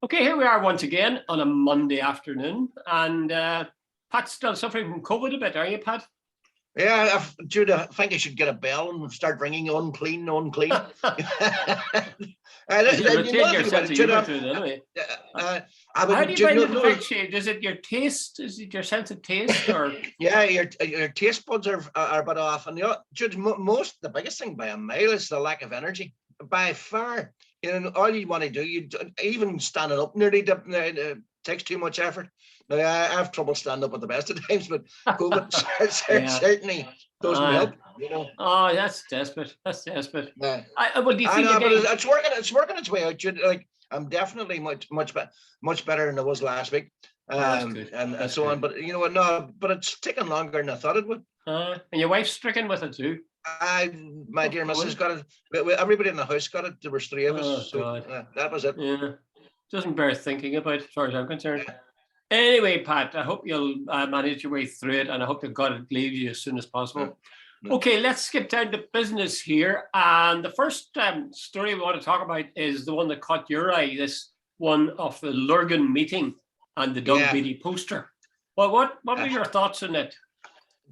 Okay, here we are once again on a Monday afternoon, and Pat's still suffering from COVID a bit, are you, Pat? Yeah, Jude, I think I should get a bell and start ringing unclean, unclean. You retain your sense of humour to it anyway. How do you find it affects you? Is it your taste? Is it your sense of taste, or? Yeah, your taste buds are a bit off, and Jude, the biggest thing by a mile is the lack of energy. By far, all you want to do, even standing up nearly takes too much effort. Now, I have trouble standing up at the best of times, but COVID certainly doesn't help. Oh, that's desperate. That's desperate. Yeah. Well, do you think but it's working its way out. Like, I'm definitely much better than I was last week. And so on. But but it's taken longer than I thought it would. And your wife's stricken with it too. My dear missus got it. Everybody in the house got it. There was three of us. That was it. Yeah, doesn't bear thinking about, as far as I'm concerned. Yeah. Anyway, Pat, I hope you'll manage your way through it, and I hope that God leaves you as soon as possible. Okay, let's skip down to business here. And the first story we want to talk about is the one that caught your eye, this one of the Lurgan meeting and the Doug Beattie poster. Well, what were your thoughts on it?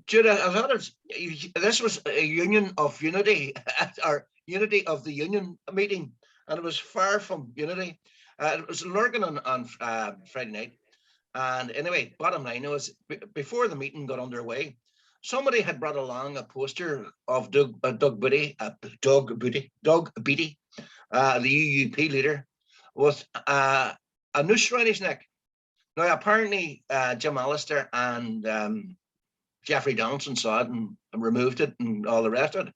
Jude, I thought this was a union of unity, or unity of the union meeting, and it was far from unity. It was Lurgan on Friday night. And anyway, bottom line was, before the meeting got underway, somebody had brought along a poster of Doug Beattie, the UUP leader, with a noose around his neck. Now, apparently, Jim Allister and Jeffrey Donaldson saw it and removed it and all the rest of it.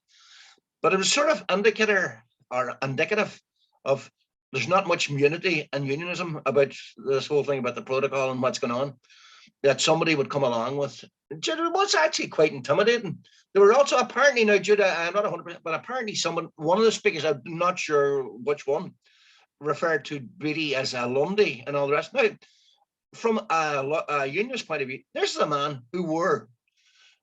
But it was sort of indicative of there's not much unity and unionism about this whole thing about the protocol and what's going on, that somebody would come along with. It was actually quite intimidating. There were also apparently, now, Judah, I'm not 100%, but apparently one of the speakers, I'm not sure which one, referred to Beattie as a Lundy and all the rest. Now, from a unionist point of view, this is a man who wore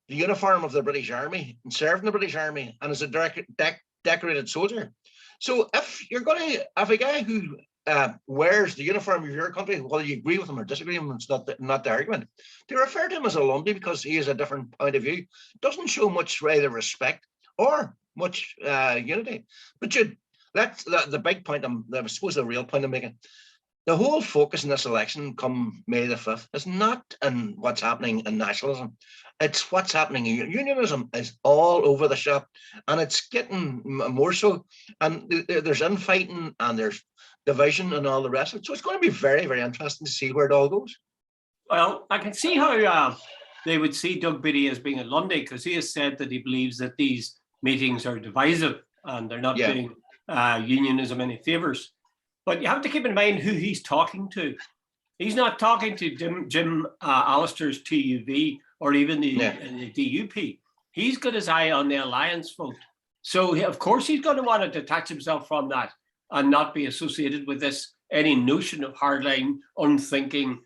the uniform of the British Army and served in the British Army and is a decorated soldier. So if you're going to have a guy who wears the uniform of your country, whether you agree with him or disagree with him, it's not the argument. To refer to him as a Lundy because he has a different point of view doesn't show much either respect or much unity. But that's the big point. I suppose the real point I'm making. The whole focus in this election come May the 5th is not in what's happening in nationalism. It's what's happening in unionism is all over the shop, and it's getting more so. And there's infighting and there's division and all the rest of it. So it's going to be very, very interesting to see where it all goes. Well, I can see how they would see Doug Beattie as being a Lundy, because he has said that he believes that these meetings are divisive and they're not doing unionism any favors. But you have to keep in mind who he's talking to. He's not talking to Jim Allister's TUV or even the DUP. He's got his eye on the alliance vote. So, of course, he's going to want to detach himself from that and not be associated with any notion of hardline, unthinking,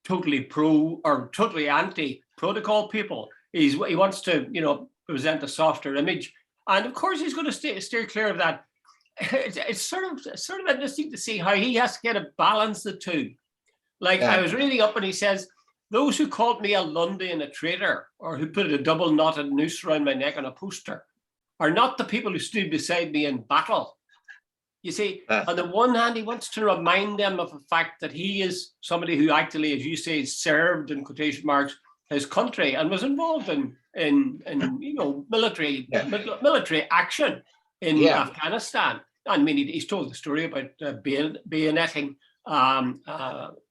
totally pro or totally anti-protocol people. He wants to, present a softer image. And, of course, he's going to steer clear of that. It's sort of interesting to see how he has to get a balance the two. Like I was reading up and he says, those who called me a Lundy and a traitor, or who put a double knotted noose around my neck on a poster, are not the people who stood beside me in battle. You see, on the one hand, he wants to remind them of the fact that he is somebody who actually, as you say, served in quotation marks his country and was involved in military action in Afghanistan. I mean, he's told the story about bayoneting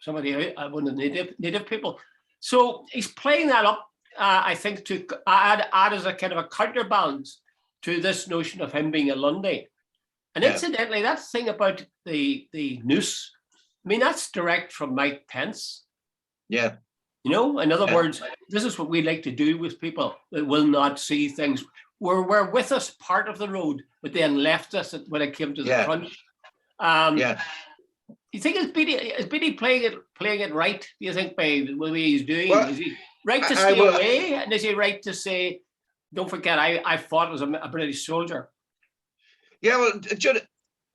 somebody, one of the native people. So he's playing that up, I think, to add as a kind of a counterbalance to this notion of him being a Lundy. And incidentally, that thing about the noose, I mean, that's direct from Mike Pence. Yeah. In other words, this is what we like to do with people that will not see things. Were with us part of the road, but then left us when it came to the crunch. You think is Beattie playing it right? Do you think by the way he's doing? Well, is he right to stay away, and is he right to say, "Don't forget, I fought as a British soldier"? Yeah, well, Judd,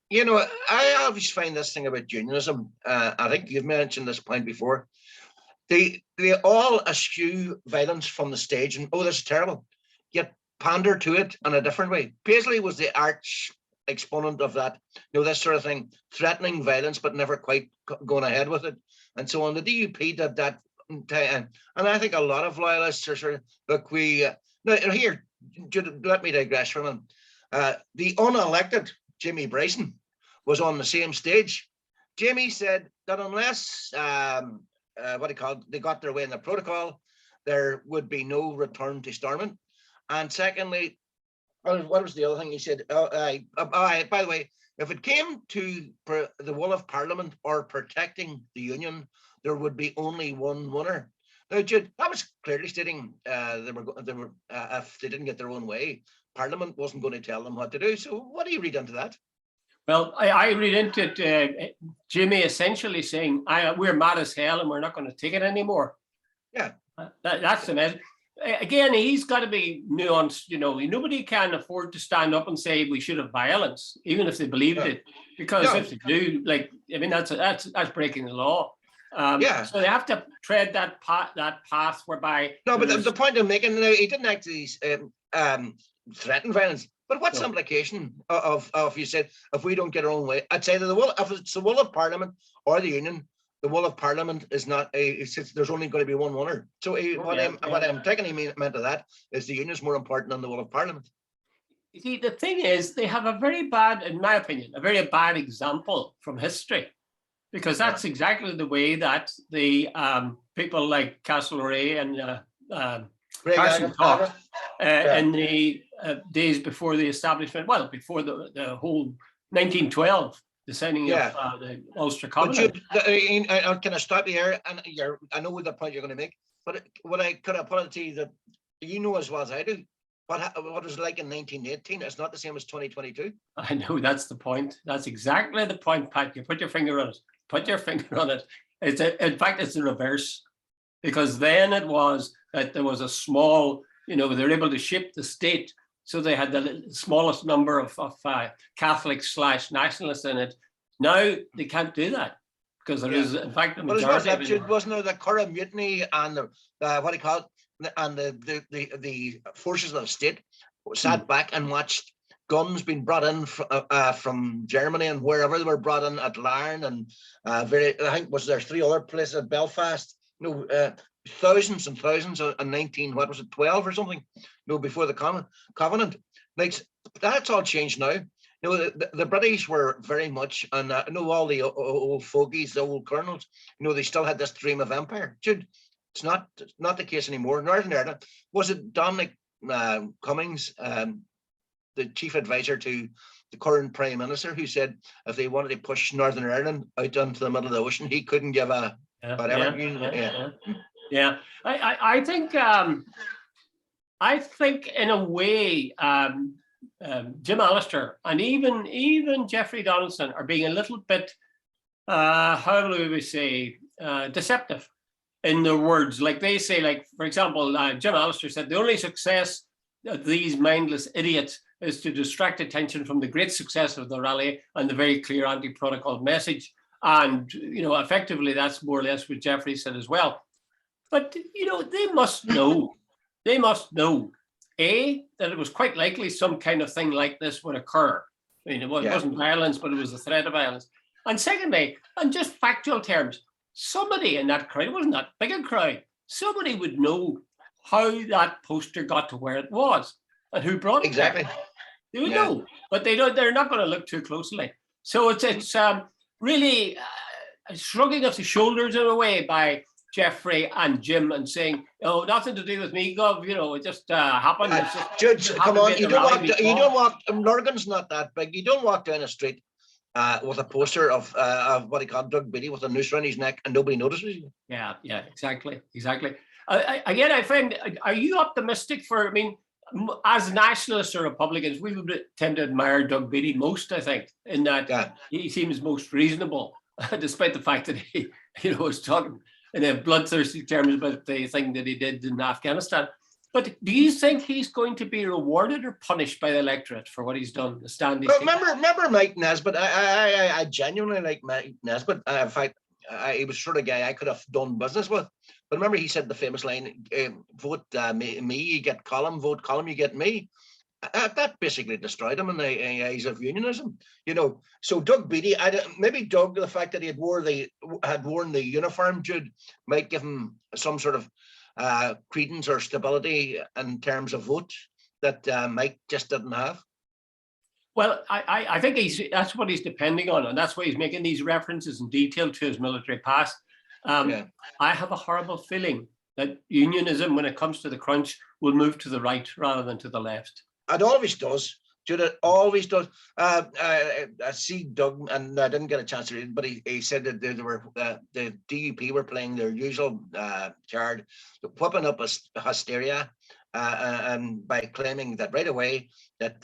you know, I always find this thing about unionism. I think you've mentioned this point before. They all eschew violence from the stage, and oh, this is terrible. Yet pander to it in a different way. Paisley was the arch exponent of that. You know, this sort of thing, threatening violence, but never quite going ahead with it, and so on. The DUP did that, and I think a lot of loyalists are sort of look. Now here, let me digress for a minute. The unelected Jimmy Bryson was on the same stage. Jimmy said that unless they got their way in the protocol, there would be no return to Stormont. And secondly, what was the other thing he said? By the way, if it came to the will of Parliament or protecting the Union, there would be only one winner. Now, Jude, that was clearly stating they were if they didn't get their own way, Parliament wasn't going to tell them what to do. So what do you read into that? Well, I read into it, Jimmy essentially saying, we're mad as hell and we're not going to take it anymore. Yeah. That's the message. Again, he's got to be nuanced. You know, nobody can afford to stand up and say we should have violence, even if they believed it. Because if they do, like, I mean, that's breaking the law. So they have to tread that path whereby. No, but the point I'm making, he didn't actually threaten violence. But what's the implication of you said if we don't get our own way? I'd say that if it's the will of Parliament or the Union, the will of Parliament is not there's only going to be one winner. So what I'm taking he meant of that is the Union is more important than the will of Parliament. You see, the thing is, they have a very bad, in my opinion, a very bad example from history, because that's exactly the way that the people like Castlereagh and Carson talked in the days before the establishment, well, before the whole 1912, the signing of the Ulster Covenant. Can I stop you here? And I know the point you're going to make, but what I could have put it to you that you know as well as I do, what it was like in 1918 is not the same as 2022. I know, that's the point. That's exactly the point, Pat. You put your finger on it. Put your finger on it. In fact, it's the reverse, because then it was that there was a small, they were able to shape the state, so they had the smallest number of Catholics/nationalists in it. Now they can't do that because there is, in fact, the majority. Wasn't there the Curragh Mutiny and the what do you call it? And the forces of the state sat back and watched guns being brought in from Germany and wherever they were brought in at Larne and I think was there 3 other places at Belfast. Thousands and thousands in 12 or something. Before the Covenant. Like that's all changed now. The British were very much, and I know all the old fogies, the old colonels. They still had this dream of empire. Jude, it's not the case anymore. Northern Ireland, was it Dominic Cummings, the chief advisor to the current prime minister, who said if they wanted to push Northern Ireland out into the middle of the ocean, he couldn't give a whatever. I think in a way, Jim Allister and even Jeffrey Donaldson are being a little bit, how do we say, deceptive in their words. Like they say, like, for example, Jim Allister said, the only success of these mindless idiots is to distract attention from the great success of the rally and the very clear anti-protocol message. And, effectively, that's more or less what Jeffrey said as well. But, they must know, A, that it was quite likely some kind of thing like this would occur. I mean, it wasn't violence, but it was a threat of violence. And secondly, on just factual terms, somebody in that crowd, it wasn't that big a crowd, somebody would know how that poster got to where it was and who brought it. Exactly. There. They would know, but they're not going to look too closely. So it's really shrugging of the shoulders in a way by Jeffrey and Jim and saying, "Oh, nothing to do with me, Gov. It just happened." Judge, come on, you don't walk. Lurgan's not that big. You don't walk down a street with a poster of what he called Doug Beattie with a noose around his neck and nobody notices you. Yeah, exactly. Again, I find, are you optimistic for? I mean, as nationalists or Republicans, we would tend to admire Doug Beattie most, I think, in that he seems most reasonable, despite the fact that he was talking in a bloodthirsty terms about the thing that he did in Afghanistan. But do you think he's going to be rewarded or punished by the electorate for what he's done? The stand he's Well, remember Mike Nesbitt? I genuinely like Mike Nesbitt. In fact, he was sort of guy I could have done business with. But remember, he said the famous line, "Vote me, you get Colm. Vote Colm, you get me." That basically destroyed him in the eyes of unionism. So Doug Beattie, maybe Doug, the fact that he had worn the uniform, Jude, might give him some sort of credence or stability in terms of vote that Mike just didn't have. Well, I think that's what he's depending on, and that's why he's making these references in detail to his military past. I have a horrible feeling that unionism, when it comes to the crunch, will move to the right rather than to the left. It always does. Jude, it always does. I see Doug, and I didn't get a chance to read it, but he said that the DUP were playing their usual card, whipping up hysteria, and by claiming that right away that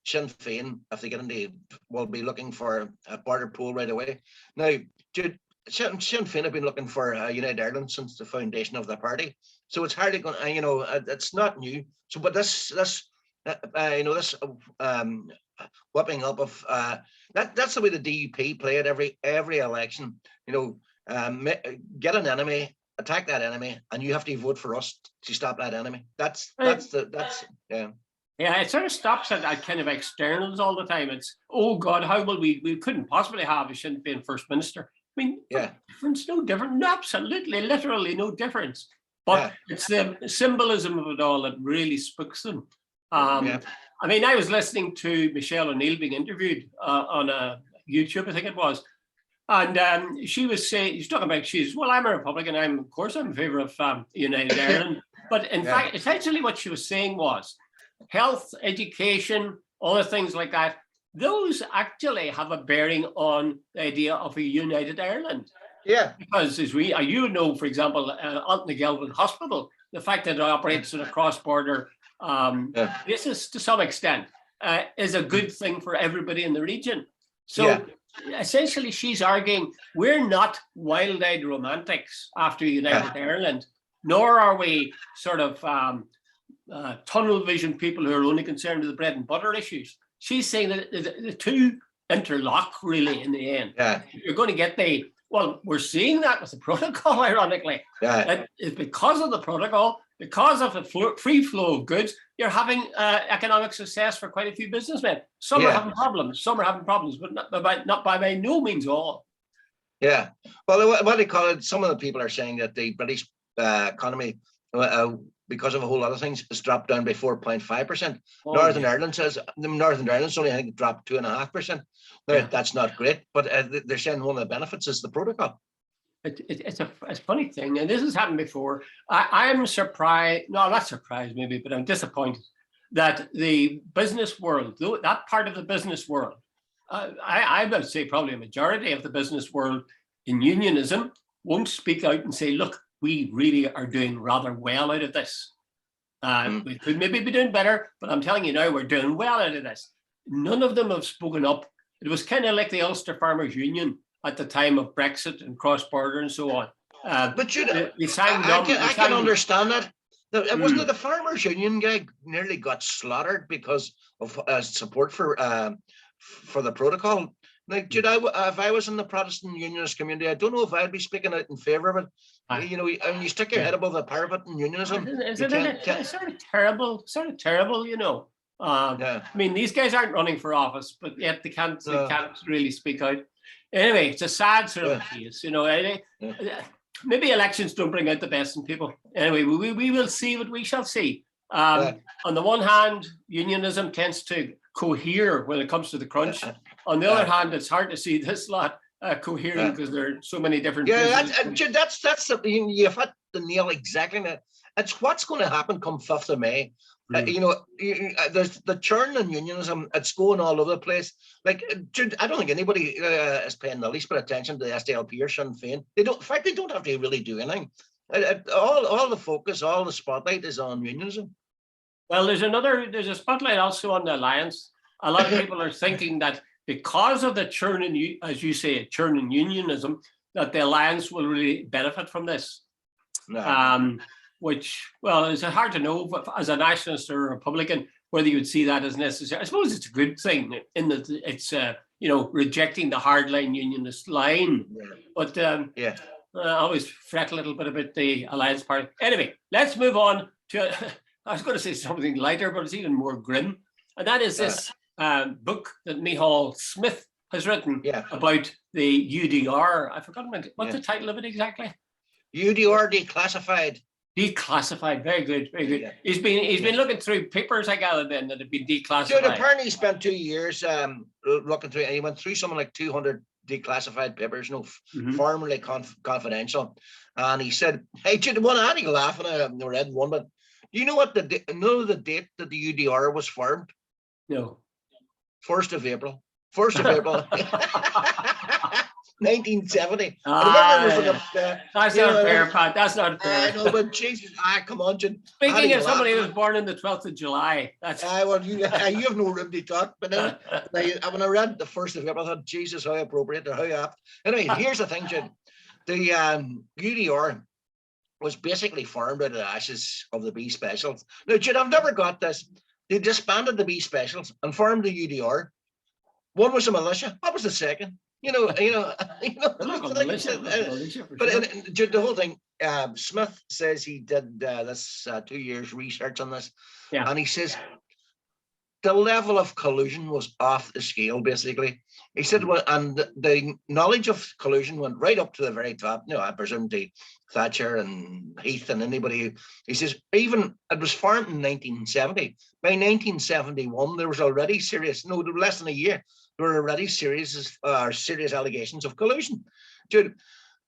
Sinn Féin, if they get into, will be looking for a border pool right away. Now, Jude, Sinn Féin have been looking for United Ireland since the foundation of the party, so it's hardly going. It's not new. So, but this whipping up of that's the way the DUP play it every election. Get an enemy, attack that enemy, and you have to vote for us to stop that enemy. That's yeah. Yeah, it sort of stops at kind of externals all the time. It's, oh God, how will we couldn't possibly have a Sinn Féin First Minister. I mean, yeah, difference, no different, absolutely, literally no difference. But it's the symbolism of it all that really spooks them. I mean, I was listening to Michelle O'Neill being interviewed on YouTube, I think it was, and she was saying, she's talking about, well, I'm a Republican, of course I'm in favour of United Ireland, but in fact, essentially what she was saying was, health, education, other things like that, those actually have a bearing on the idea of a United Ireland. Yeah. Because as for example, Anthony Gelvin Hospital, the fact that it operates on a cross-border basis to some extent is a good thing for everybody in the region. So essentially she's arguing we're not wild-eyed romantics after United Ireland, nor are we sort of tunnel vision people who are only concerned with the bread and butter issues. She's saying that the two interlock really in the end. You're going to get we're seeing that with the protocol, ironically. It's because of the protocol, because of the free flow of goods, you're having economic success for quite a few businessmen. Some are having problems, but not by no means all. Yeah. Well, what they call it, some of the people are saying that the British economy, because of a whole lot of things, has dropped down by 4.5%. Northern Ireland's only, I think, dropped 2.5%. Now, that's not great, but they're saying one of the benefits is the protocol. It's a funny thing, and this has happened before. I'm surprised, no, not surprised maybe, but I'm disappointed that the business world, that part of the business world, I would say probably a majority of the business world in unionism won't speak out and say, look, we really are doing rather well out of this. We could maybe be doing better, but I'm telling you now, we're doing well out of this. None of them have spoken up. It was kind of like the Ulster Farmers Union at the time of Brexit and cross-border and so on. But I can understand that. Wasn't it the Farmers Union guy nearly got slaughtered because of support for the protocol? Like, Jude, if I was in the Protestant Unionist community, I don't know if I'd be speaking out in favour of it. When you stick your head above the parapet in unionism, it's sort of terrible, I mean, these guys aren't running for office, but yet they can't really speak out. Anyway, it's a sad sort of case, Maybe elections don't bring out the best in people. Anyway, we will see what we shall see. On the one hand, unionism tends to cohere when it comes to the crunch. On the other hand, it's hard to see this lot cohering because there are so many different. That's you've hit the nail exactly. It's what's going to happen come 5th of May. There's the churn in unionism. It's going all over the place. Like, I don't think anybody is paying the least bit attention to the SDLP or Sinn Féin. They don't. In fact, they don't have to really do anything. All the focus, all the spotlight is on unionism. Well, there's a spotlight also on the alliance. A lot of people are thinking that because of the churn in, as you say, churn in unionism, that the alliance will really benefit from this. which, well, it's hard to know as a nationalist or a Republican whether you would see that as necessary. I suppose it's a good thing in that it's rejecting the hardline unionist line. But I always fret a little bit about the Alliance Party. Anyway, let's move on to, I was going to say something lighter, but it's even more grim. And that is this book that Micheál Smith has written about the UDR. I forgot what's the title of it exactly? UDR Declassified. Declassified, very good, very good. Yeah. He's been looking through papers, I gather, then that have been declassified. Dude, apparently he spent 2 years looking through, and he went through something like 200 declassified papers, formerly confidential. And he said, "Hey, Jude, one had to laugh, and I read one, but do you know what the date that the UDR was formed? No. 1st of April. 1st of April. 1970. That's not fair, Pat. That's not fair. I know, but Jesus, come on, Jim. Speaking of somebody who was born on the 12th of July, that's. Well, you have no room to talk. But when I read the 1st of April, I thought, Jesus, how appropriate or how apt. Anyway, here's the thing, Jim. The UDR was basically formed out of the ashes of the B Specials. Now, Jim, I've never got this. They disbanded the B Specials and formed the UDR. One was a militia. What was the second? But the whole thing, Smith says he did this 2 years research on this, and he says the level of collusion was off the scale, basically. He said, well, and the knowledge of collusion went right up to the very top. I presume to Thatcher and Heath and anybody. He says, even it was formed in 1970. By 1971, there was already less than a year, there were already serious allegations of collusion. Dude,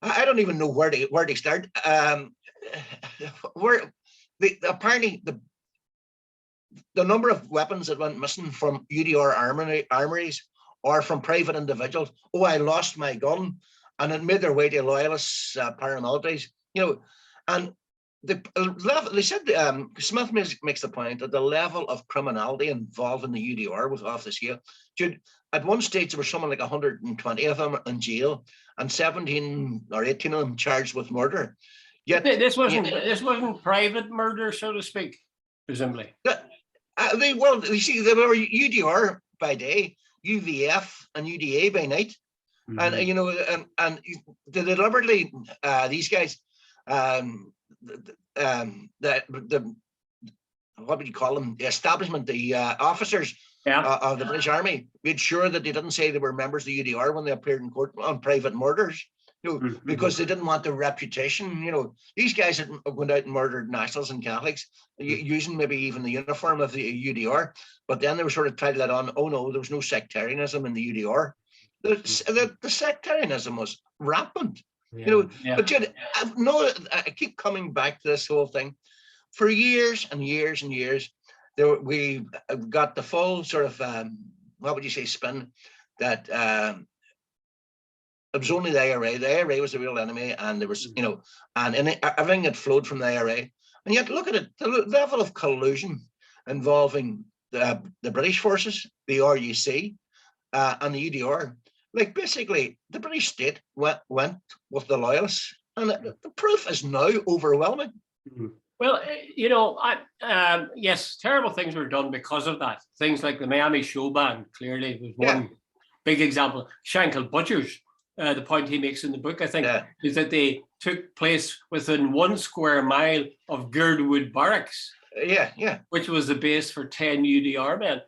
I don't even know where to start. Apparently the number of weapons that went missing from UDR armories or from private individuals. Oh, I lost my gun, and it made their way to loyalists, paramilitaries. And they said Smith makes the point that the level of criminality involved in the UDR was off the scale. Dude, at one stage there was something like 120 of them in jail, and 17 or 18 of them charged with murder. Yet this wasn't private murder, so to speak, presumably. They were UDR by day, UVF and UDA by night, and and they deliberately these guys what would you call them? The establishment, the officers of the British Army made sure that they didn't say they were members of the UDR when they appeared in court on private murders, because they didn't want their reputation. These guys had went out and murdered nationals and Catholics using maybe even the uniform of the UDR, but then they were sort of tried to let on, oh no, there was no sectarianism in the UDR. The sectarianism was rampant. But Jude, I keep coming back to this whole thing. For years and years and years, we got the full sort of what would you say, spin that it was only the IRA. The IRA was the real enemy, and there was and everything that flowed from the IRA. And yet, look at it, the level of collusion involving the British forces, the RUC, and the UDR. Like, basically, the British state went with the loyalists, and the proof is now overwhelming. Well, yes, terrible things were done because of that. Things like the Miami show ban clearly was one big example. Shankill Butchers, the point he makes in the book, I think, is that they took place within 1 square mile of Girdwood Barracks. Which was the base for 10 UDR men.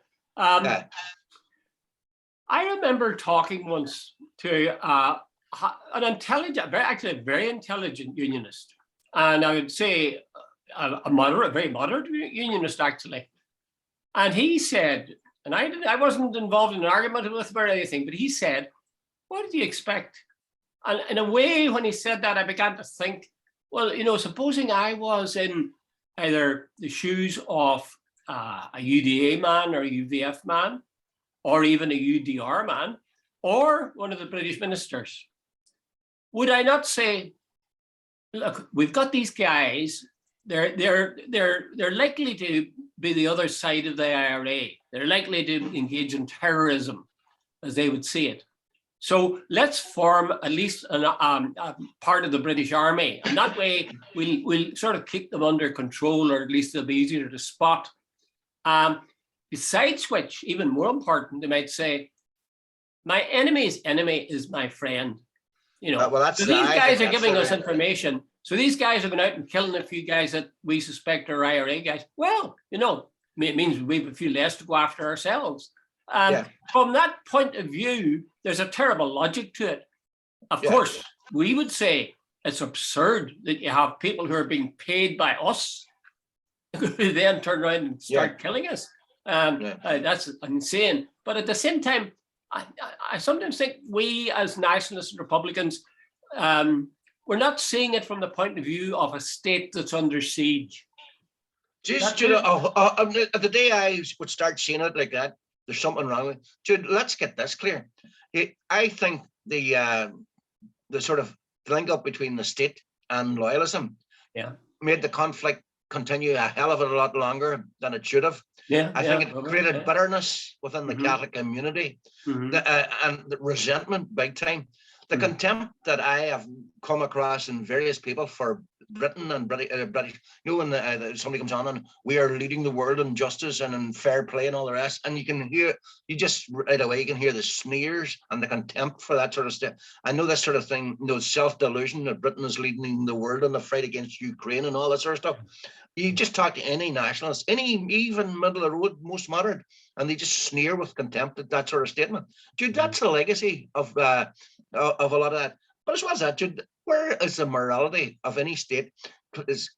I remember talking once to an intelligent, actually a very intelligent unionist, and I would say a very moderate unionist actually. And he said, and I wasn't involved in an argument with him or anything, but he said, "What did you expect?" And in a way, when he said that, I began to think, well, supposing I was in either the shoes of a UDA man or a UVF man, or even a UDR man, or one of the British ministers, would I not say, look, we've got these guys, they're likely to be the other side of the IRA. They're likely to engage in terrorism, as they would see it. So let's form at least a part of the British Army, and that way we'll sort of keep them under control, or at least they'll be easier to spot. Besides which, even more important, they might say, my enemy's enemy is my friend. You know, so these guys are giving us information. So these guys are going out and killing a few guys that we suspect are IRA guys. Well, you know, it means we have a few less to go after ourselves. From that point of view, there's a terrible logic to it. Of course, we would say it's absurd that you have people who are being paid by us who then turn around and start killing us. That's insane. But at the same time, I sometimes think we as nationalists and Republicans, we're not seeing it from the point of view of a state that's under siege. Just, the day I would start seeing it like that, there's something wrong with it. Jude, let's get this clear. I think the sort of link up between the state and loyalism made the conflict continue a hell of a lot longer than it should have. I think it created bitterness within the Catholic community, and the resentment big time. The contempt that I have come across in various people for Britain and British, you know, when somebody comes on and we are leading the world in justice and in fair play and all the rest, and you can hear, you just right away you can hear the sneers and the contempt for that sort of stuff. I know this sort of thing, you know, self-delusion that Britain is leading the world in the fight against Ukraine and all that sort of stuff. You just talk to any nationalist, even middle of the road, most moderate, and they just sneer with contempt at that sort of statement. Dude, that's a legacy of a lot of that. But as well as that, Jude, where is the morality of any state is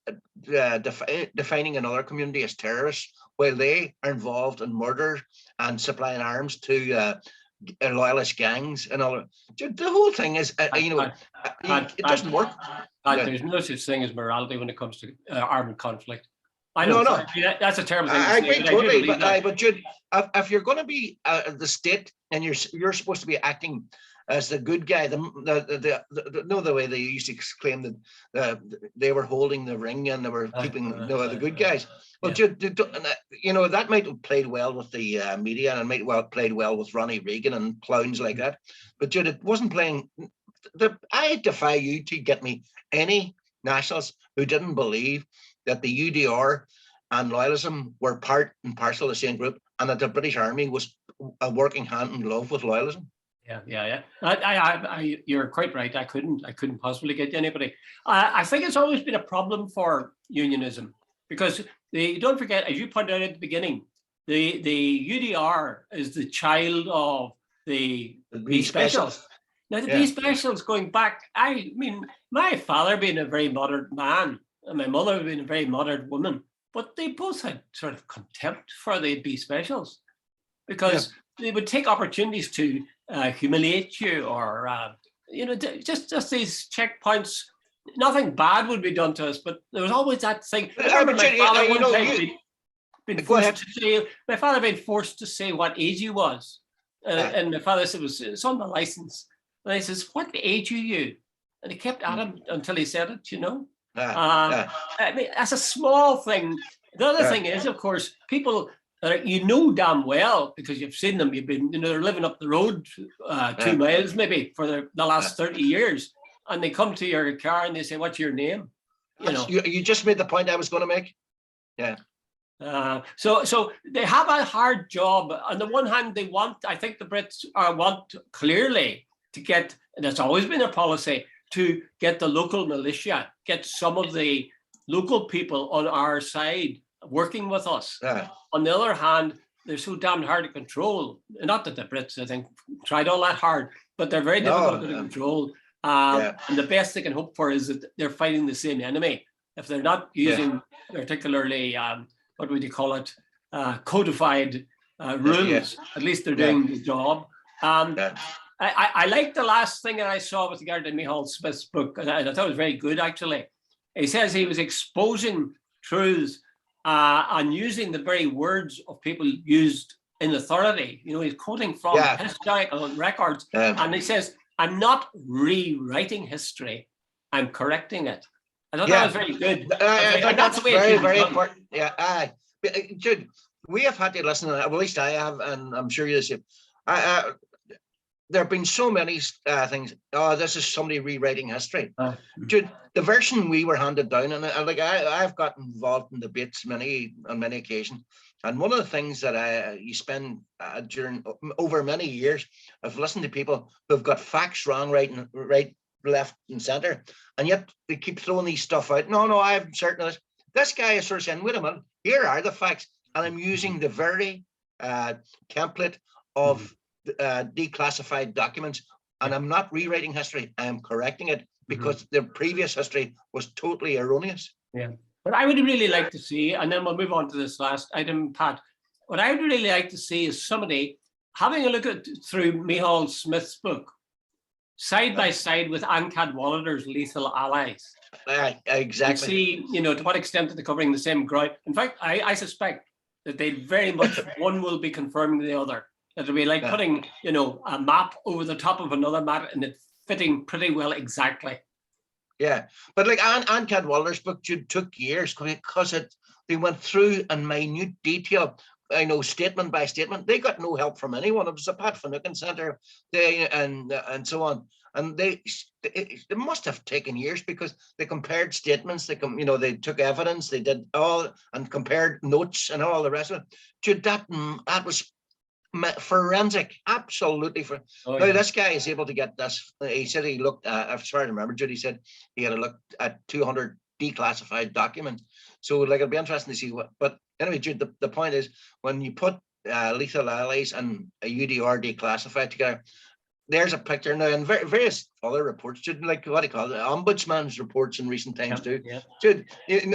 defining another community as terrorists while they are involved in murder and supplying arms to loyalist gangs and all? Dude, the whole thing is, it doesn't work. There's no such thing as morality when it comes to armed conflict. I know. No. That's a terrible thing. I agree totally, but Jude, if you're going to be the state and you're supposed to be acting as the good guy, the way they used to claim that they were holding the ring and they were keeping the good guys. Well, you know, that might have played well with the media, and it might well played well with Ronnie Reagan and clowns like that. But Jude, it wasn't playing. I defy you to get me any nationalists who didn't believe that the UDR and loyalism were part and parcel of the same group, and that the British Army was working hand in glove with loyalism. Yeah. You're quite right. I couldn't possibly get anybody. I think it's always been a problem for unionism because don't forget, as you pointed out at the beginning, the UDR is the child of the B specials. Now the B specials going back, I mean, my father being a very moderate man and my mother being a very moderate woman, but they both had sort of contempt for the B specials because they would take opportunities to humiliate you, or just these checkpoints. Nothing bad would be done to us, but there was always that thing. My father being forced to say what age he was, and my father said it's on the license, and he says, "What age are you?" And he kept at him until he said it. You know, I mean, that's a small thing. The other thing is, of course, people. You know damn well because you've seen them. You've been, they're living up the road 2 miles maybe for the last 30 years, and they come to your car and they say, "What's your name?" You just made the point I was going to make. So they have a hard job. On the one hand, I think the Brits want clearly to get, and it's always been their policy, to get the local militia, get some of the local people on our side working with us. On the other hand, they're so damn hard to control. Not that the Brits, I think, tried all that hard, but they're very difficult to control. And the best they can hope for is that they're fighting the same enemy. If they're not using particularly, what would you call it, codified rules, at least they're doing the job. I like the last thing that I saw with regard to Michael Smith's book, and I thought it was very good, actually. He says he was exposing truths and using the very words of people used in authority. He's quoting from historical records, and he says, "I'm not rewriting history, I'm correcting it." I thought that was very good. I think that's very, very important. Jude, we have had to listen to that, at least I have, and I'm sure you have. there have been so many things. Oh, this is somebody rewriting history. Dude, the version we were handed down, and like I've got involved in debates on many occasions, and one of the things that you spend during over many years, I've listened to people who've got facts wrong, right, left, and centre, and yet they keep throwing these stuff out. No, I'm certain of this. This guy is sort of saying, wait a minute, here are the facts, and I'm using the very template of declassified documents, and I'm not rewriting history, I am correcting it because the previous history was totally erroneous. Yeah, but I would really like to see, and then we'll move on to this last item, Pat. What I would really like to see is somebody having a look through Micheál Smith's book, side by side with Anne Cadwallader's Lethal Allies. Exactly. And see, to what extent are they covering the same ground. In fact, I suspect that they very much, one will be confirming the other. It'll be like putting, a map over the top of another map and it fitting pretty well exactly. Yeah, but like Anne Cadwallader's book took years because they went through in minute detail, statement by statement. They got no help from anyone. It was a Pat Finucane Centre, and so on. And they must have taken years because they compared statements. They took evidence. They did all and compared notes and all the rest of it. That was forensic, absolutely. Now this guy is able to get this. He said he looked. I'm sorry to remember, Judy said he had a look at 200 declassified documents. So it'll be interesting to see what. But anyway, Jude, the point is when you put Lethal Allies and a UDR declassified together, there's a picture now, and various other reports, Jude, like what do you call it, ombudsman's reports in recent times too. Yeah. Jude,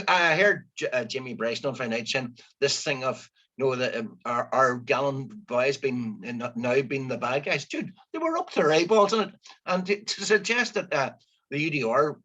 I heard Jimmy Bryson on Friday night saying this thing of. That our gallant boys now being the bad guys. Dude, they were up their eyeballs in it, and to suggest that the UDR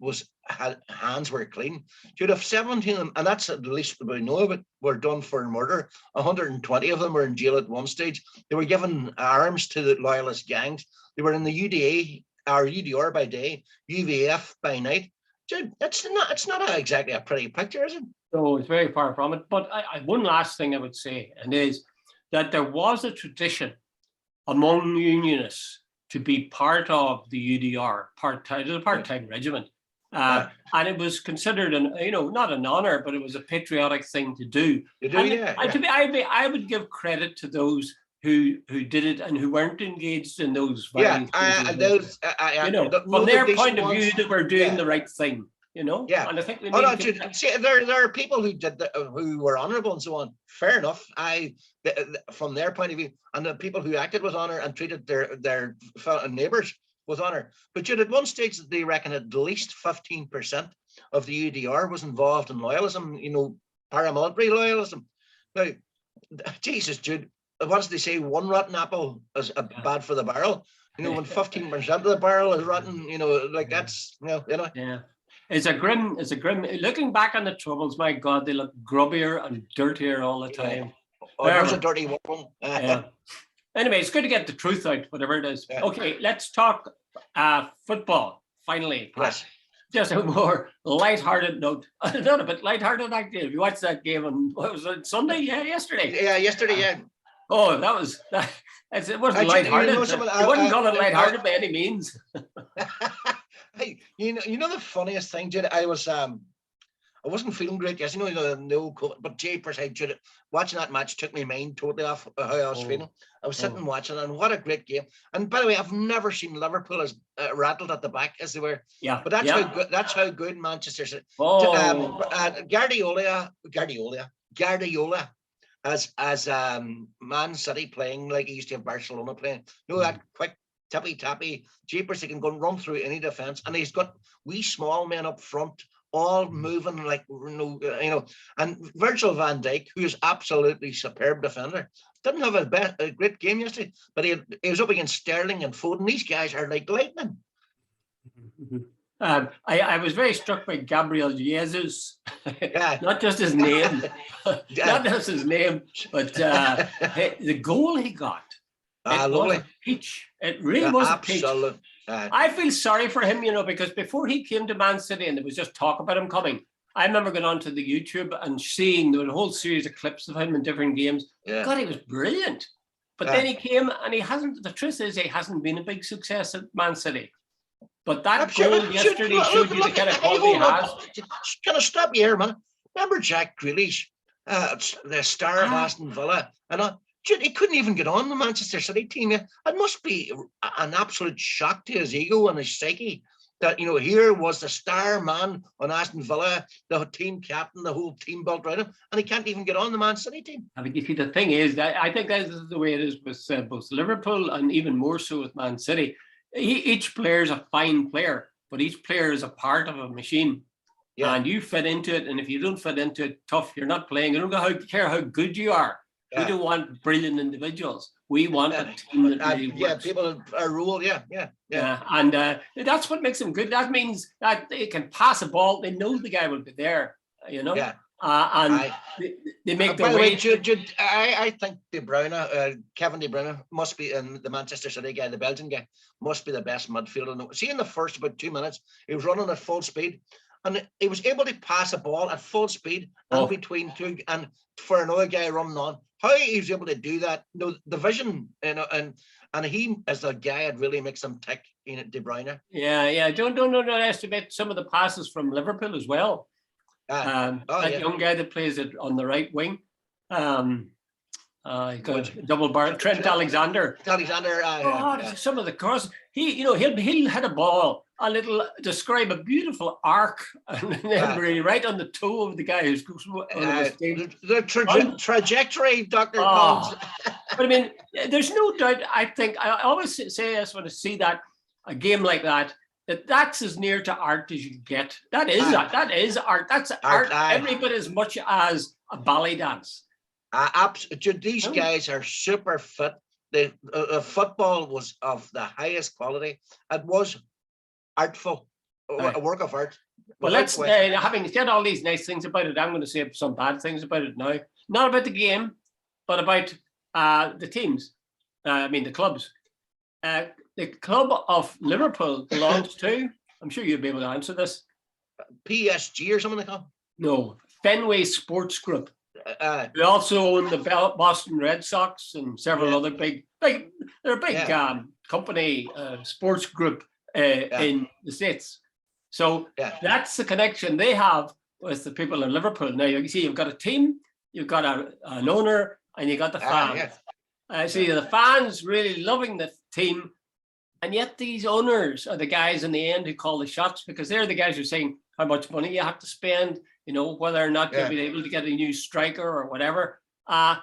had hands were clean. Dude, if 17 of them, and that's at least we know of it, were done for murder. 120 of them were in jail at one stage. They were given arms to the loyalist gangs. They were in the UDA or UDR by day, UVF by night. Dude, it's not exactly a pretty picture, is it? No, it's very far from it. But one last thing I would say, and is that there was a tradition among unionists to be part of the UDR, part-time regiment. And it was considered not an honor, but it was a patriotic thing to do. I would give credit to those who did it and who weren't engaged in those violent from their point of view, that were doing the right thing. Yeah, and I think we see, there are people who did who were honourable and so on. Fair enough. From their point of view, and the people who acted with honour and treated their neighbours with honour. But at one stage, they reckon at least 15% of the UDR was involved in loyalism. Paramilitary loyalism. Now, Jesus, Jude, what does they say? One rotten apple is bad for the barrel. When 15% of the barrel is rotten, that's Yeah. It's a grim. Looking back on the Troubles, my God, they look grubbier and dirtier all the time. There's a dirty one. Yeah. Anyway, it's good to get the truth out, whatever it is. Yeah. Okay, let's talk football. Finally, yes. Just a more light-hearted note. Not a bit light-hearted. Actually, you watched that game on what was it, Sunday? Yeah, yesterday. Yeah, yesterday. Yeah. Oh, that was. It wasn't light-hearted. You wouldn't call it light-hearted by any means. Hey, the funniest thing, Jude, I wasn't feeling great yesterday, but jeepers, Jude, watching that match took my mind totally off how I was feeling. I was sitting watching, and what a great game. And by the way, I've never seen Liverpool as rattled at the back as they were. Yeah. But that's how good Manchester City. Guardiola as Man City playing like he used to have Barcelona playing. That quick tappy, jeepers, he can go and run through any defence, and he's got wee small men up front, all moving like and Virgil van Dijk, who is absolutely superb defender, didn't have a great game yesterday, but he was up against Sterling and Foden. These guys are like lightning. I was very struck by Gabriel Jesus, not just his name, but the goal he got. It was a peach. It really was a peach. I feel sorry for him, because before he came to Man City and there was just talk about him coming, I remember going onto the YouTube and seeing the whole series of clips of him in different games. God, he was brilliant. But then he came and he hasn't, the truth is he hasn't been a big success at Man City. But that goal yesterday showed you the kind of quality he has. Can I stop you here, man? Remember Jack Grealish, the star of Aston Villa? And he couldn't even get on the Manchester City team. It must be an absolute shock to his ego and his psyche that, here was the star man on Aston Villa, the team captain, the whole team built around him, and he can't even get on the Man City team. I think, you see, the thing is that I think that is the way it is with both Liverpool and even more so with Man City. Each player is a fine player, but each player is a part of a machine. Yeah. And you fit into it, and if you don't fit into it, tough, you're not playing. You don't care how good you are. Yeah. We don't want brilliant individuals. We want a team that really works. People are ruled. Yeah. And that's what makes them good. That means that they can pass a ball. They know the guy will be there. Yeah. And they make their way. By the way, Jude, I think De Bruyne, Kevin De Bruyne, must be in the Manchester City guy, the Belgian guy, must be the best midfielder. See, in the first about 2 minutes, he was running at full speed, and he was able to pass a ball at full speed and between two, and for another guy running on. How he was able to do that? The vision, and he as the guy that really makes him tick. De Bruyne. Yeah. Don't underestimate some of the passes from Liverpool as well. Young guy that plays it on the right wing. He got double bar. Trent Alexander. Some of the crosses. He'll hit a ball. Describe a beautiful arc, and then really right on the toe of the guy who's the trajectory, Dr. But I mean, there's no doubt. I think I always say this when I see that a game like that. That's as near to art as you get. That is art. That's art every bit as much as a ballet dance. These guys are super fit. The football was of the highest quality. It was artful, a work of art. Well, let's having said all these nice things about it, I'm going to say some bad things about it now. Not about the game, but about the teams. The clubs. The club of Liverpool belongs to, I'm sure you'll be able to answer this. PSG or something like that? No, Fenway Sports Group. They also own the Boston Red Sox and several other big company, sports group in the States. So that's the connection they have with the people in Liverpool. Now, you see, you've got a team, you've got an owner, and you got the fans. See, the fans really loving the team. And yet these owners are the guys in the end who call the shots, because they're the guys who are saying how much money you have to spend, whether or not you'll be able to get a new striker or whatever. There's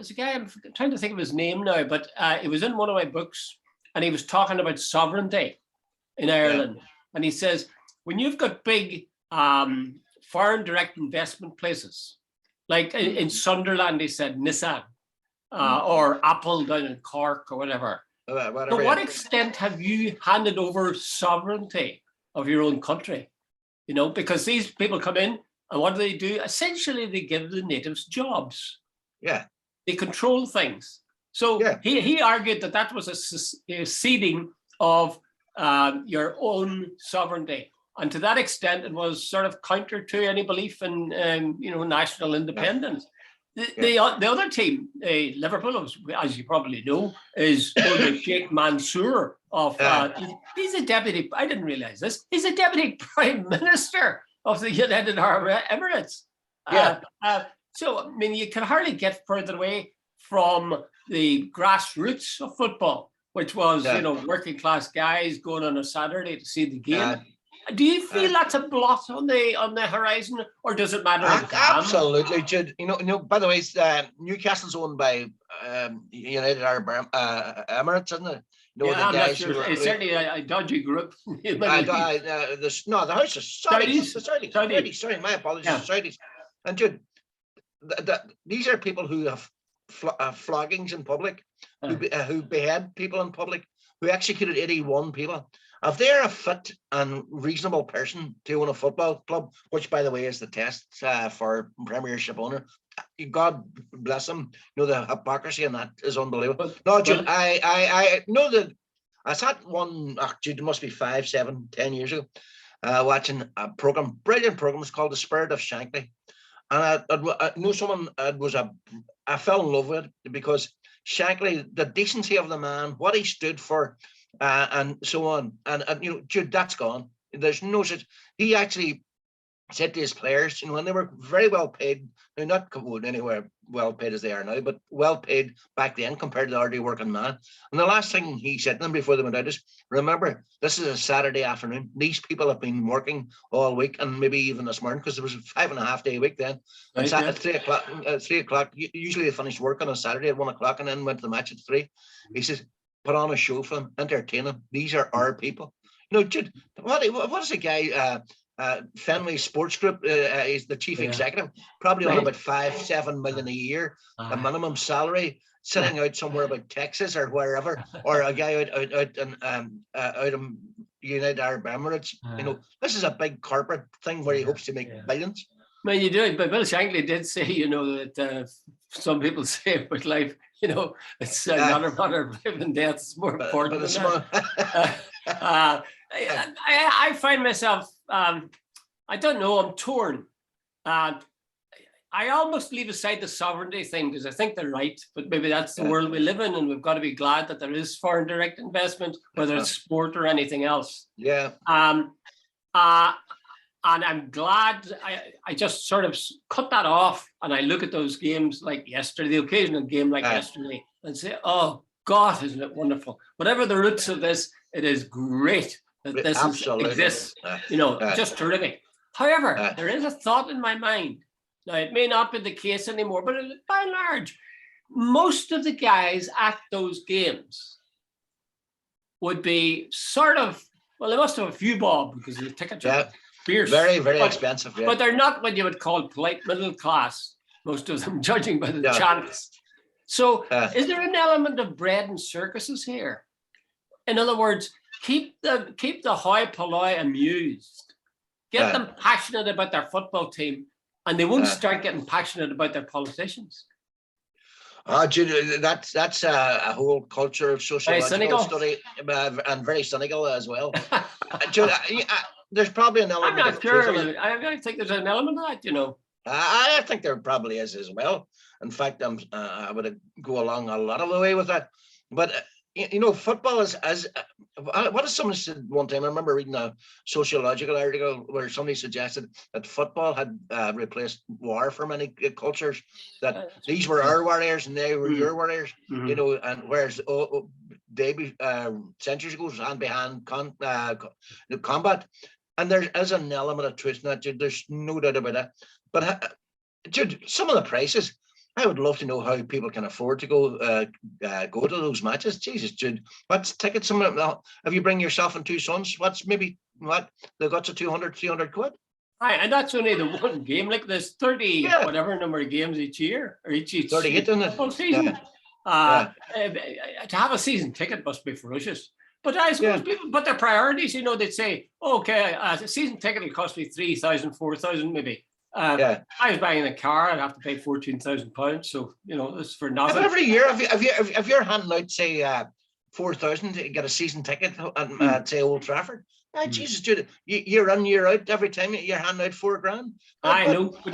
a guy, I'm trying to think of his name now, but it was in one of my books, and he was talking about sovereignty in Ireland. And he says, when you've got big foreign direct investment places, like in Sunderland, he said Nissan, or Apple down in Cork or whatever. To what extent have you handed over sovereignty of your own country? Because these people come in, and what do? Essentially, they give the natives jobs. Yeah. They control things. So he argued that was a ceding of your own sovereignty. And to that extent, it was sort of counter to any belief in national independence. The other team, Liverpool, as you probably know, is owned by Sheikh Mansour of. He's a deputy. I didn't realize this. He's a deputy prime minister of the United Arab Emirates. So you can hardly get further away from the grassroots of football, which was working class guys going on a Saturday to see the game. Do you feel that's a blot on the horizon, or does it matter? Absolutely, Jude. By the way, Newcastle's owned by United Arab Emirates, isn't it? I'm not sure. It's certainly a dodgy group. The house is Saudis. Sorry, my apologies. Saudis. And Jude, these are people who have floggings in public, who behead people in public, who executed 81 people. If they're a fit and reasonable person to own a football club, which, by the way, is the test for Premiership owner, God bless them. The hypocrisy in that is unbelievable. No, Jude, I know that I sat one, Jude, it must be 5, 7, 10 years ago, watching a program, brilliant program. It's called The Spirit of Shankly. And I know someone I fell in love with it because shankly, the decency of the man, what he stood for, and so on. And you know, Jude, that's gone. There's no such. He actually said to his players, you know, when they were very well paid, they're not going anywhere well paid as they are now, but well paid back then compared to the ordinary working man. And the last thing he said to them before they went out is, remember, this is a Saturday afternoon. These people have been working all week and maybe even this morning because there was a 5.5 day week then. And Right, at 3 o'clock, usually they finished work on a Saturday at 1 o'clock and then went to the match at 3. He says, put on a show for them, entertain them. These are our people. You know, Jude, what is the guy, Fenway Sports Group is the chief executive, probably on about 5-7 million a year, a minimum salary, sitting out somewhere about Texas or wherever, or a guy out in United Arab Emirates. You know, this is a big corporate thing where he hopes to make billions. Well, you do, but Bill Shankly did say, you know, that some people say about life, you know, it's not a matter of life and death; it's more important than that. I find myself, I don't know, I'm torn. I almost leave aside the sovereignty thing because I think they're right, but maybe that's the world we live in, and we've got to be glad that there is foreign direct investment, whether it's sport or anything else. Yeah. And I'm glad I just sort of cut that off and I look at those games like yesterday, the occasional game like yesterday, and say, oh God, isn't it wonderful? Whatever the roots of this, it is great that this exists, you know, just terrific. However, there is a thought in my mind. Now, it may not be the case anymore, but by and large, most of the guys at those games would be sort of, well, they must have a few bob because the tickets are fierce. Very, very expensive. But they're not what you would call polite middle class, most of them, judging by the chants. So is there an element of bread and circuses here? In other words, keep the hoi polloi amused. Get them passionate about their football team, and they won't start getting passionate about their politicians. Jude, that's a whole culture of sociological study, and very cynical as well. Jude, there's probably an element. I'm not sure. I think there's an element of that, you know. I think there probably is as well. In fact, I would go along a lot of the way with that. But you know, football is what has someone said one time? I remember reading a sociological article where somebody suggested that football had replaced war for many cultures. That these were our warriors and they were your warriors. You know, and whereas they centuries ago was hand-to-hand combat, and there is an element of truth in that. Jude, there's no doubt about that. But Jude, some of the prices. I would love to know how people can afford to go to those matches. Jesus, Jude, what's tickets? If you bring yourself and 2 sons, what's maybe what they got to 200, 300 quid? Aye, and that's only the one game. Like there's 30 whatever number of games each year or each 38 in it. Season. To have a season ticket must be ferocious. But I suppose people put their priorities. You know, they'd say, okay, a season ticket will cost me 3,000, 4,000 maybe. I was buying a car, I'd have to pay £14,000. So, you know, this is for nothing. But every year, if you're handing out, say, 4,000 to get a season ticket at, say, Old Trafford, Jesus, Jude, year in, year out, every time you're handing out $4,000. I know. But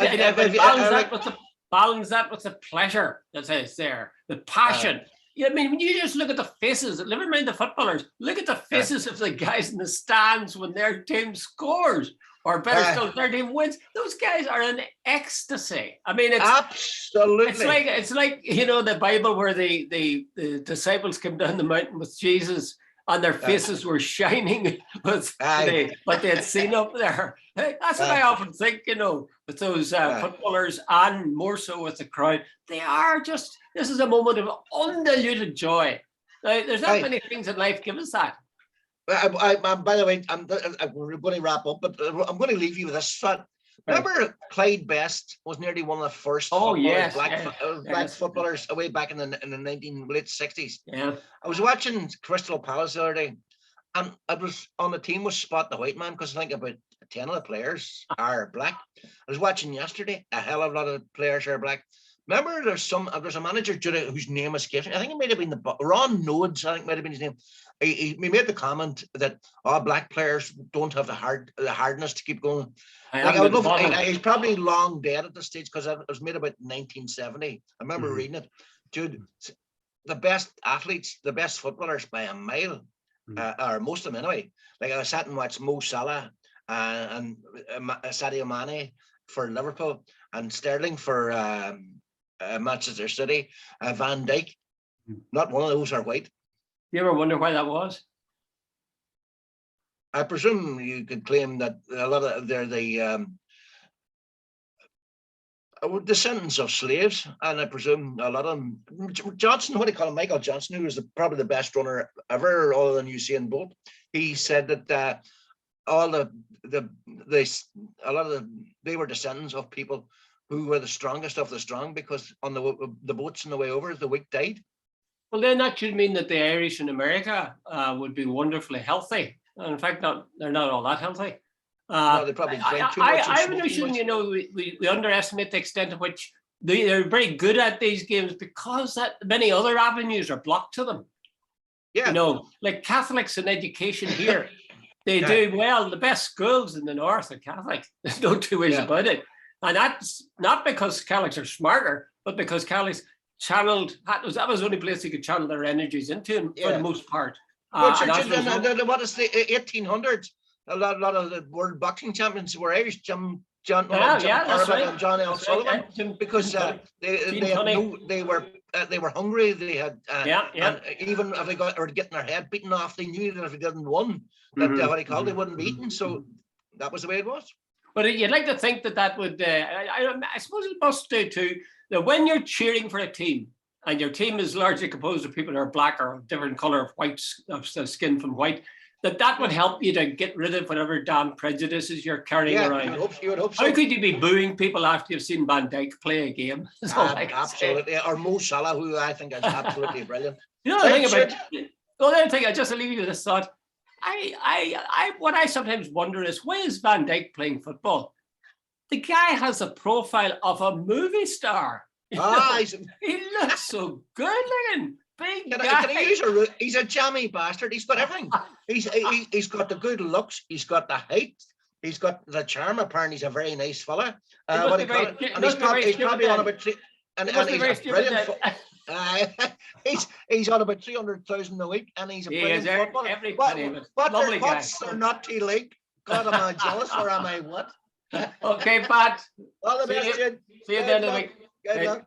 balance that with the pleasure that's there, the passion. I mean, when you just look at the faces, never mind the footballers, look at the faces of the guys in the stands when their team scores. Or better still, their team wins. Those guys are in ecstasy. I mean, it's absolutely. It's like you know the Bible where the disciples came down the mountain with Jesus and their faces were shining with what they had seen up there. That's what I often think. You know, with those footballers and more so with the crowd, they are just. This is a moment of undiluted joy. Now, there's not many things in life give us that. By the way, we're going to wrap up, but I'm going to leave you with this thought. Remember, Clyde Best was nearly one of the first black footballers way back in the late 60s. Yeah, I was watching Crystal Palace the other day, and I was on the team was Spot the White Man because I think about 10 of the players are black. I was watching yesterday, a hell of a lot of players are black, Remember, there's a manager whose name escapes me. I think it might have been Ron Nodes. I think might have been his name. He made the comment that black players don't have the hardness to keep going. He's probably long dead at this stage because it was made about 1970. I remember reading it. Dude, the best athletes, the best footballers by a mile, or most of them anyway. Like I sat and watched Mo Salah and Sadio Mane for Liverpool and Sterling for Manchester City, Van Dijk. Not one of those are white. You ever wonder why that was? I presume you could claim that a lot of they're the descendants of slaves, and I presume a lot of them. Johnson, what do you call him? Michael Johnson, who was probably the best runner ever, other than Usain Bolt. He said that they were descendants of people who were the strongest of the strong, because on the boats on the way over, the weak died. Well, then that should mean that the Irish in America would be wonderfly healthy. And in fact, they're not all that healthy. No, they probably drink too much. I have a notion, we underestimate the extent to which they're very good at these games because that many other avenues are blocked to them. Yeah. Like Catholics in education here, they do well. The best schools in the north are Catholic. There's no two ways about it. And that's not because Catholics are smarter, but because Catholics that was the only place they could channel their energies into for the most part. What is the 1800s? A lot of the world boxing champions were Irish. John and John L. Sullivan, because they were hungry. They had and even if they were getting their head beaten off, they knew that if they didn't win, that they wouldn't be eaten. So that was the way it was. But you'd like to think that would. I suppose it must do too. That when you're cheering for a team, and your team is largely composed of people who are black or a different color of white skin from white, that would help you to get rid of whatever damn prejudices you're carrying around. You would hope so. How could you be booing people after you've seen Van Dijk play a game? Absolutely. Or Mo Salah, who I think is absolutely brilliant. The other thing, I just leave you with this thought. What I sometimes wonder is, why is Van Dijk playing football? The guy has a profile of a movie star. He looks so good looking. Big guy. He's a jammy bastard. He's got everything. He's got the good looks. He's got the height. He's got the charm. Apparently, he's a very nice fella. He's probably on about he's on about 300,000 a week, and he's a brilliant footballer. What what's there not to like? God, am I jealous or am I what? Okay, Pat. All the best, Jude. See you at the end of the week. Good luck.